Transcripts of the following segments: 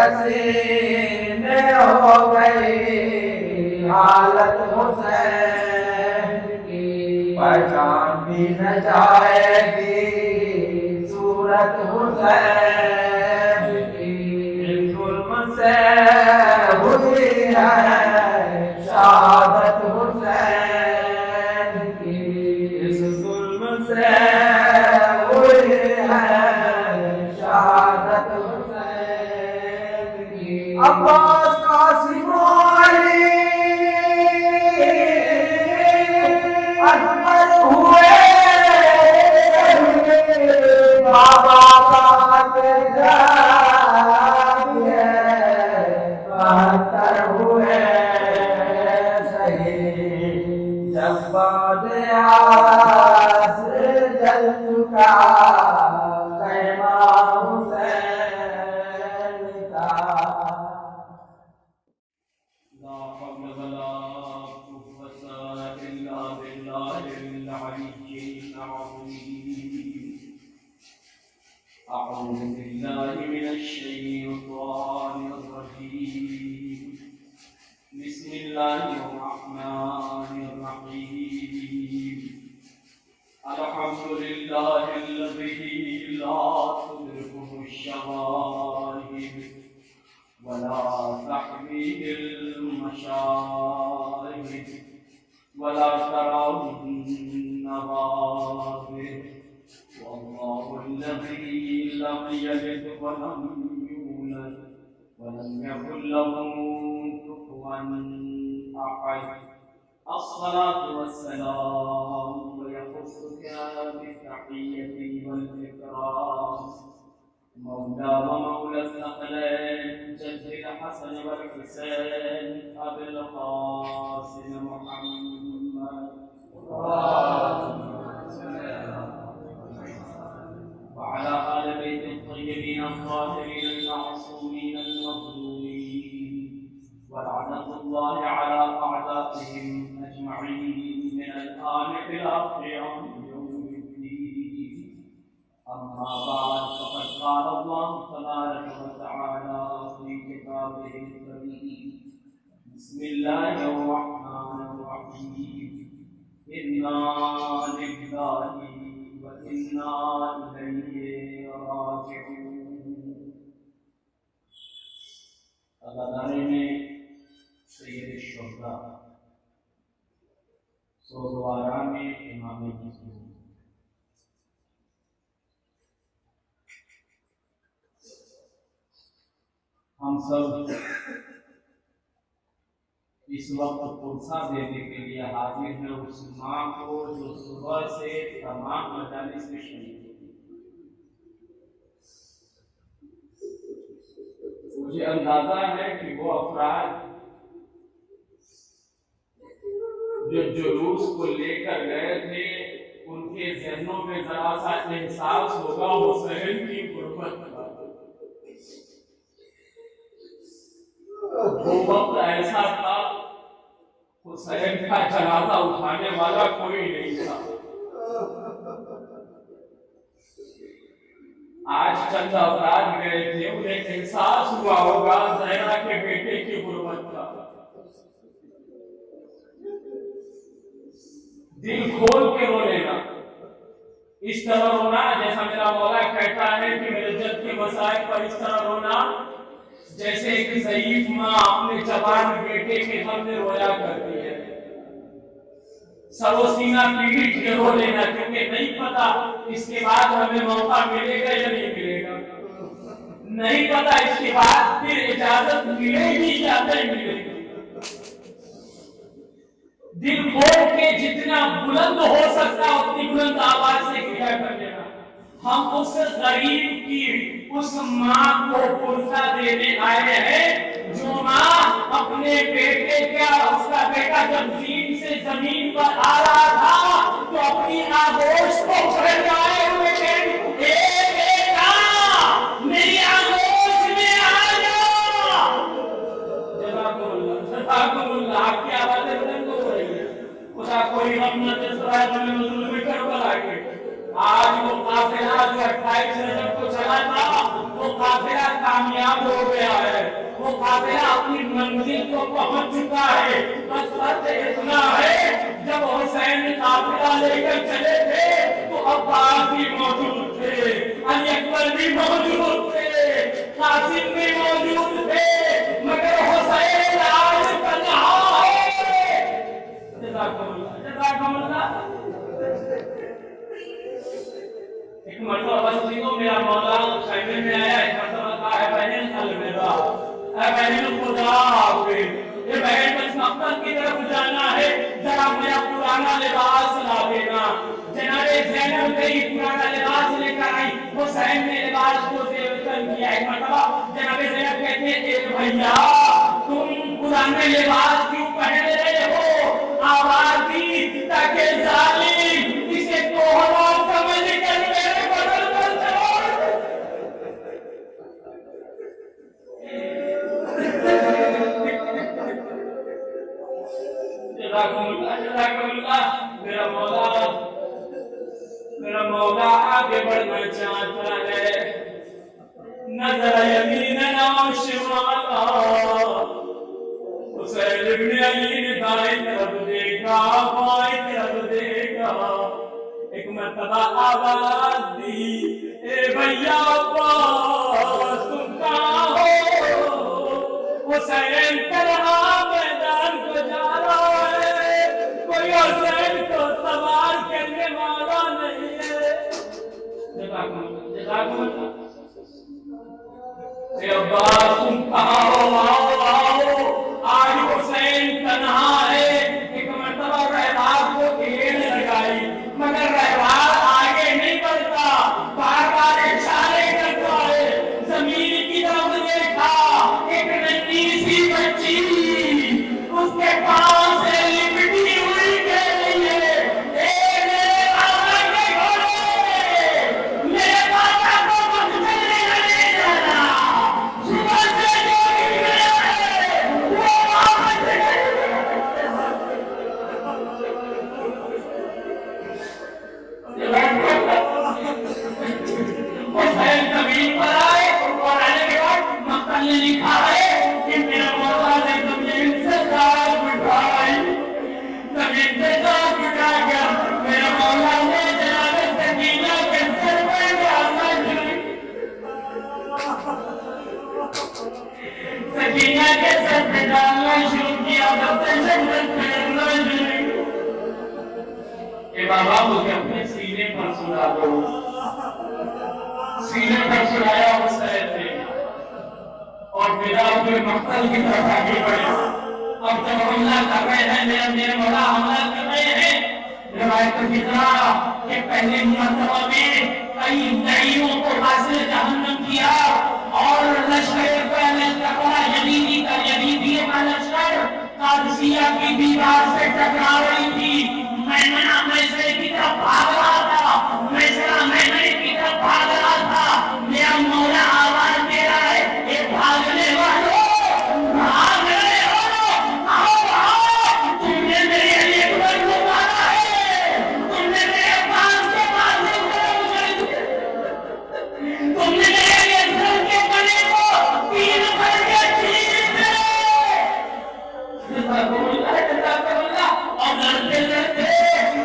پسینے ہو گئی حالت حسین کی، پہچان بھی نہ جائے گی صورت حسین کی، ظلم سے ہوئی ہے شہادت حسین کی، اس ظلم سے ہوئی ہے شہادت حسین کی، عباس قاسم علی اکبر ہوئے بابا کا تجاب ہے، بہتر ہوئے شہید جب باد عصر جل چکا خیمہ حسین کا۔ لا حول ولا قوة إلا بالله العلي العظيم. أعوذ بالله من الشيطان الرجيم. بسم الله الرحمن الرحيم. الحمد لله الذي لا تدركه الشوائب ولا تحويه المشاهد ولا تراه النوابغ، والله الذي لم يلد ولم يولد ولم يكن له كفوا أحد. الصلاة والسلام ويخصك بالتحية والإكرام مولى ومولى الثقلين جد الحسن والحسين أبي القاسم محمد وعلى آل بيت الطيبين الطاهرين المعصومين المظلومين، ولعنة الله على أعدائهم أجمعين من الآن إلى قيام يوم الدين. أما بعد، فقد قال الله تبارك وتعالى في كتابه الكريم: بسم الله الرحمن الرحيم. إنا لله وإنا إليه راجعون. غدارے میں سید الشہداء، سوزوارہ میں امام جسم. ہم سب اس وقت پرسہ دینے کے لیے حاضر ہیں اس ماں کو جو صبح سے تمام مجالس میں شریک ہوئی. مجھے اندازہ ہے کہ وہ افراد جو جلوس کو لے کر گئے تھے ان کے ذہنوں میں ذرا سا احساس ہوگا حسین کی غربت کا. وہ وقت ایسا تھا حسین کا جنازہ اٹھانے والا کوئی نہیں تھا. آج چند افراد گئے تھے، انہیں احساس ہوا ہوگا زہرا کے بیٹے کی غربت کا. دل کھول کے رو لینا، اس طرح رونا جیسا میرا مولا کہتا ہے کہ میرے جد کے مسائل پر اس طرح رونا جیسے ایک ضعیف ماں اپنے جوان بیٹے کے غم میں رویا کرتی ہے. سر و سینہ پیٹ کے رو لینا، کیونکہ نہیں پتا اس کے بعد ہمیں موقع ملے گا یا نہیں ملے گا، نہیں پتا اس کے بعد پھر اجازت ملے گی یا نہیں ملے گی. دل کھول کے جتنا بلند ہو سکتا اتنی بلند آواز سے کیا کر لینا. ہم اس غریب کی اس ماں کو پرسہ دینے آئے ہیں جو ماں اپنے بیٹے کا، اس کا بیٹا جب زین سے زمین پر آ رہا تھا تو اپنی آغوش کو پکڑ کے آئے ہوئے تھے. اے بیٹا میری آغوش میں آ جا. جزاکم اللہ. آپ کی آوازیں بلند ہو رہی ہے. خدا کوئی غم نہ دے سوائے غم مظلوم کربلا کے. آج وہ قافلہ جو 28 رجب کو چلا تھا وہ قافلہ کامیاب ہو گیا ہے، وہ قافلہ اپنی منزل کو پہنچ چکا ہے۔ بس فرق اتنا ہے جب حسین قافلہ لے کر چلے تھے تو عباس بھی موجود تھے، علی اکبر بھی موجود تھے، قاسم بھی موجود تھے، مگر حسین آج تنہا ہے۔ جزاکم اللہ، جزاکم اللہ۔ ایک مرتبہ بس دیکھو میرا مولا خیمے میں آیا، ایک مرتبہ کہا ہے بہن الوداع، اے بہن خدا حافظ، یہ بہن بس مقتل کی طرف جانا ہے، ذرا میرا پرانا لباس لا دینا۔ جناب زینب گئی پرانا لباس لے کر آئی، حسین نے لباس کو زیب کر کیا۔ ایک مرتبہ جناب زینب کہتے ہیں اے بھیا تم پرانے لباس کیوں پہن رہے ہو؟ آواز دی تاکہ ظالم اسے کوہنا سمجھ کر میرے بدل پر چڑھ۔ جزاکم اللہ، جزاکم اللہ۔ میرا مولا آگے بڑھنا چاہتا ہے، نظر یمین و شمالا، حسین ابن علی نے دائیں طرف دیکھا بائیں طرف دیکھا، ایک مرتبہ آواز دی اے بھیا عباس تم کہاں ہو؟ حسین تنہا میدان کو جا رہا ہے، کوئی حسین کو سوار کرنے والا نہیں ہے۔ جزاکم اللہ، جزاکم اللہ۔ اے عباس تم کہاں ہو؟ آؤ آؤ، آج حسین تنہا ہے۔ ایک مرتبہ رہبار کو گھیر لگائی مگر رہبار آگے نہیں بڑھتا، بار بار اشارے کرتا ہے، زمین کی طرف دیکھا، ایک ننھی سی بچی اس کے پاؤں سے لپٹی ہوئی کہہ رہی ہے اے میرے بابا کے گھوڑے، میرے بابا کو مقتل نہیں جانا، صبح سے جو نکلے وہ واپس حسین زمین پر آئے اور آنے کے بعد مقتل نے لکھا ہے کہ میرا مولا نے زمین سے دار بٹھائی، زمین سے دار بٹھا کر میرا مولا نے جناب سکینہ کے سر پہ ڈالنا سکینہ کے سر پہ ڈالنا شروع کیا، پھیرنا شروع۔ کہ بابا مجھے اپنے سینے پر سلا دو، سینے پر سلایا حسین نے اور فدا ہوئے مقتل کی طرف آگے بڑھے۔ اب جب حملہ کر رہے ہیں میرے مولا حملہ کر رہے ہیں، روایت کی طرح کہ پہلے مرتبہ میں کئی دعیوں کو حاصل جہنم کیا اور لشکر پہلے ٹکرا، یزیدی کا لشکر قادسیہ کی دیوار سے ٹکرا رہی تھی۔ میسرے کی طرف بھاگ رہا تھا، میسرے کی طرف بھاگ رہا تھا، میرا مولا آواز دے رہا ہے اے بھاگنے والوں، بھاگ رہے ہو، آؤ آؤ، تم نے میرے علی اکبر کو مارا ہے، تم نے میرے عباس کے مارنے کو، تم نے میرے علی اکبر کے بنے کو تین بھر کے چھین دے۔ اور لڑتے لڑتے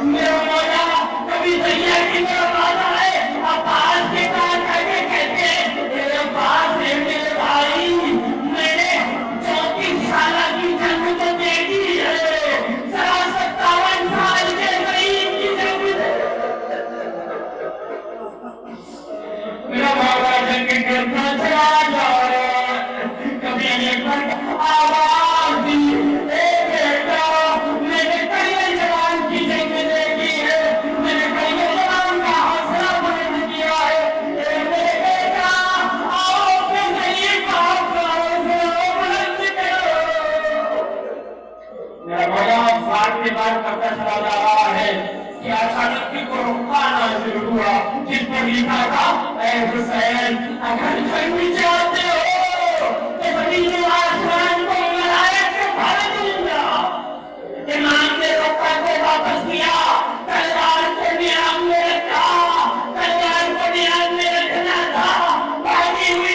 میرا مولا کبھی دریا کی طرف آتا ہے، عباس کے پاس آگے کہتے ہیں اے عباس میرے بھائی، میں نے 34 سالہ کی جنگ تو دیکھی ہے، ذرا 57 سال کے قریب کی جنگ میرا مولا جنگ کرنا چلا جا رہا ہے۔ کبھی علی اکبر آواز دی اے بیٹا، میں نے کئی جوان کی جنگ دیکھی ہے، میں نے کئی جوان کا حوصلہ بلند کیا ہے، اے میرے بیٹا آؤ کہ ضعیف آپ کا حوصلہ بلند کرو۔ میرا مولا فاٹ کے بعد کرتا چلا جا رہا ہے کہ اچانک کی کو رکانا شروع ہوا، جس پر لکھا تھا اے حسین اگر جنگ چاہتے ہو تو زمین و آسمان کو ملائک سے بھر دوں گا۔ امام نے رکا کو واپس کیا، تلوار کو نیام میں رکھا، تلوار کو نیام میں رکھنا تھا، باقی ہوئی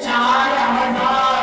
4000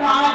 5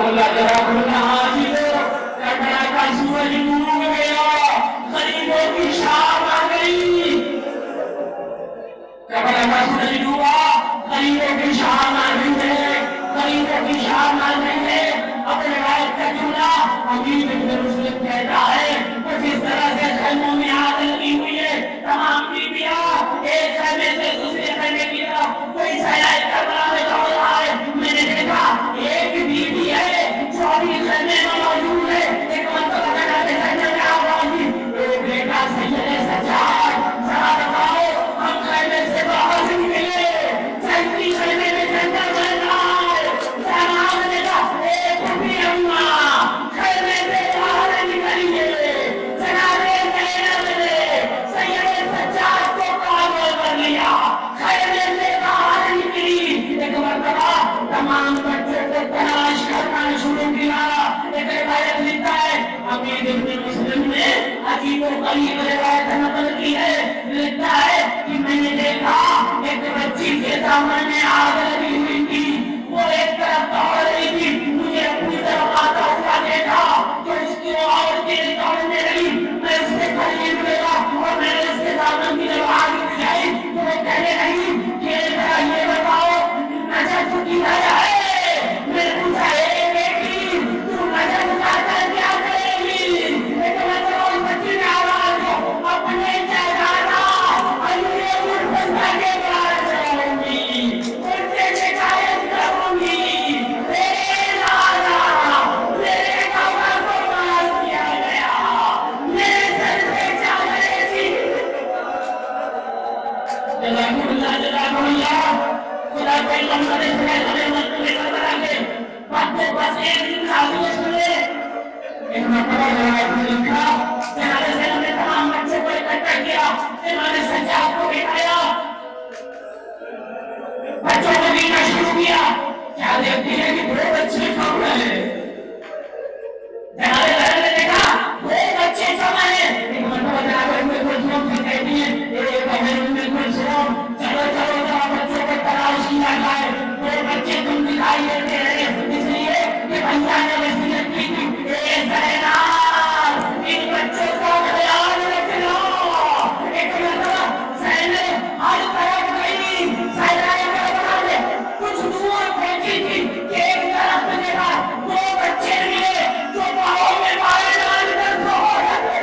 جزاکم اللہ حاجی کربلا کا سورج ڈوب گیا غریبوں کی شام آ گئی کربلا کا سورج ڈوبا غریبوں کی شام آ گئی ہے غریبوں کی شام آ گئی ہے اپنے روایت کا جملہ امیر ابن مسلم کہتا ہے کچھ اس طرح سے خیموں میں آگ لگی ہوئی ہے تمام بیویاں ایک خیمے سے دوسرے خیمے کی طرف کوئی سیاح کربلا میں دوڑ رہا ہے میں نے دیکھا ایک بیوی ہے جو ابھی خیمے میں موجود ہے ایک مرتبہ خیمے میں آواز دی اے بیٹا سید سجاد ذرا بتاؤ ہم خیمے سے باہر سے نکلے چلتی خیمے میں جنگل بن رہا ہے سلام نے کہا اے بھبی اماں خیمے سے باہر نکلیے جناب زینب نے سید سجاد کو قابو کر لیا خیمے سے باہر نکلی ایک مرتبہ تمام بچوں کو تلاش کرنا شروع کیا ایک روایت لکھتا ہے امیر ابن مسلم نے عجیب و غریب روایت نقل کی ہے لکھتا ہے کہ میں نے دیکھا ایک بچی کے دامن میں آگ لگی ہوئی تھی وہ ایک طرف دوڑ رہی تھی مجھے اپنی طرف آتا ہوا دیکھا تو اس کی اور تیز دوڑنے لگی میں اس کے قریب گیا اور میں نے اس کے دامن کی جب آگ بجھائی تو وہ کہنے لگی کہ ذرا یہ بتاؤ نجف کدھر ہے میں نے پوچھا اے بیٹی تو نجف جا کر کیا کرے گی ایک مرتبہ اس بچی نے آواز دی اپنے جگانا انہیں مرتضی کے پاس جاؤں گی ان سے شکایت کروں گی میرے لالا میرے کمر کو مار دیا گیا میرے سر پہ چادریں تھی جزاکم اللہ خدا کوئی لمبر اس میں ہمیں مطلب کربلا کے باتوں بس ایک دن حاضر سنے ایک مرتبہ روایت میں لکھا جناب زینب نے تمام بچوں کو اکٹھا کیا امام سجاد کو بٹھایا بچوں کو گننا شروع کیا کیا دیکھتی ہے کہ دو بچے کم رہے جناب زینب نے دیکھا دو بچے کم رہے ایک مرتبہ جناب ام کلثوم سے کہتی ہے اے بہن ام کلثوم چلو چلو ذرا بچوں کو تلاش کیا جائے دو بچے تم دکھائی دیتے ہیں اس لیے کہ بھیا نے وصیت کی تھی اے زینب ان بچوں کا خیال رکھنا ایک مرتبہ زینب ہر طرف گئی صحرائے کربلا میں کچھ دور پہنچی تھی کہ ایک درخت کے پاس دو بچے ملے جو پاؤں میں پائے ڈال کر سو رہے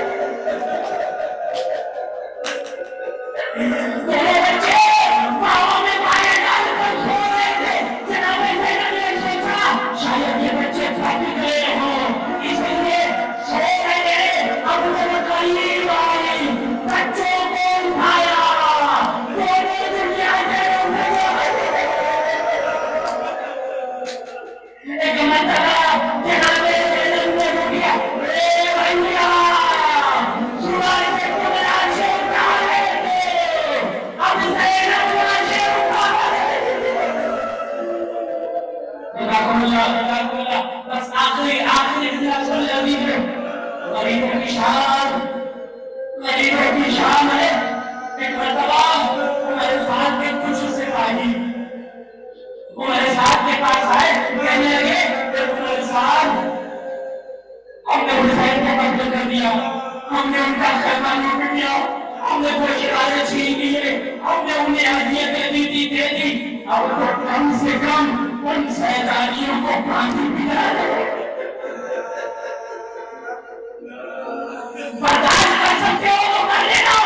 دونوں بچے پاؤں میں پائے ڈال کر سو رہے تھے جناب زینب نے سوچا شاید یہ بچے تھک گئے ہوں اس لیے سو رہے اب وہ قریب آئی بچوں کو اٹھایا دونوں دنیا سے ایک مرتبہ جناب زینب نے بولا اے بھیا سورج سے کمرہ سے اٹھا رہے تھے اب زینب سے اٹھا رہے جزاکم اللہ بس آخری دن چل رہی ہے غریبوں کی شام ہے ایک مرتبہ میرے ساتھ کے کچھ سپاہی وہ میرے ساتھ کے پاس آئے کہنے لگے میرے ساتھ ہم نے حسین کو قتل کر دیا ہم نے ان کا خیمہ لوٹ لیا ہم نے کوئی شکایتیں چھین لیے ہم نے انہیں ہدیتیں دے دی اب تو کم سے کم ان سیدانیوں کو پانی پلا دو برداشت کر سکتے ہو تو کر لینا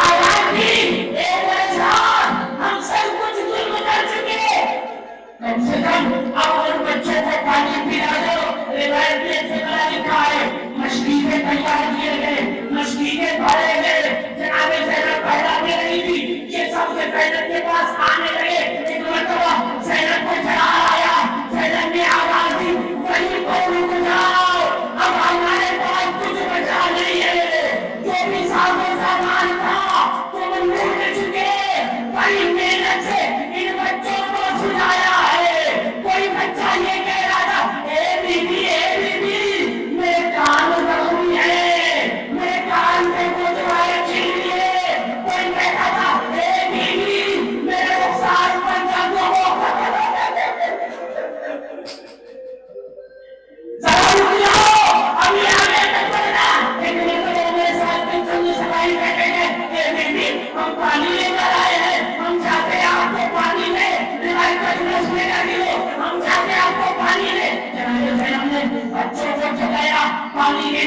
آواز دی اے انسان ہم سب کچھ ظلم کر چکے کم سے کم اب ان بچوں کو پانی پلا دو روایت میں سے بڑا لکھا ہے مشقیں تیار کیے گئے مشقیں بھرے گئے جناب زینب پیدا دے رہی تھی یہ سب سے زینب کے پاس آنے لگے ایک مرتبہ زینب کو چڑھا آیا زینب نے آواز دی وہیں کو رک جاؤ اب ہمارے پاس کچھ بچا نہیں ہے جو بھی سازو سامان تھا تو ہم لوٹ چکے بڑی محنت سے ان بچوں کو سلایا ہے کوئی بچہ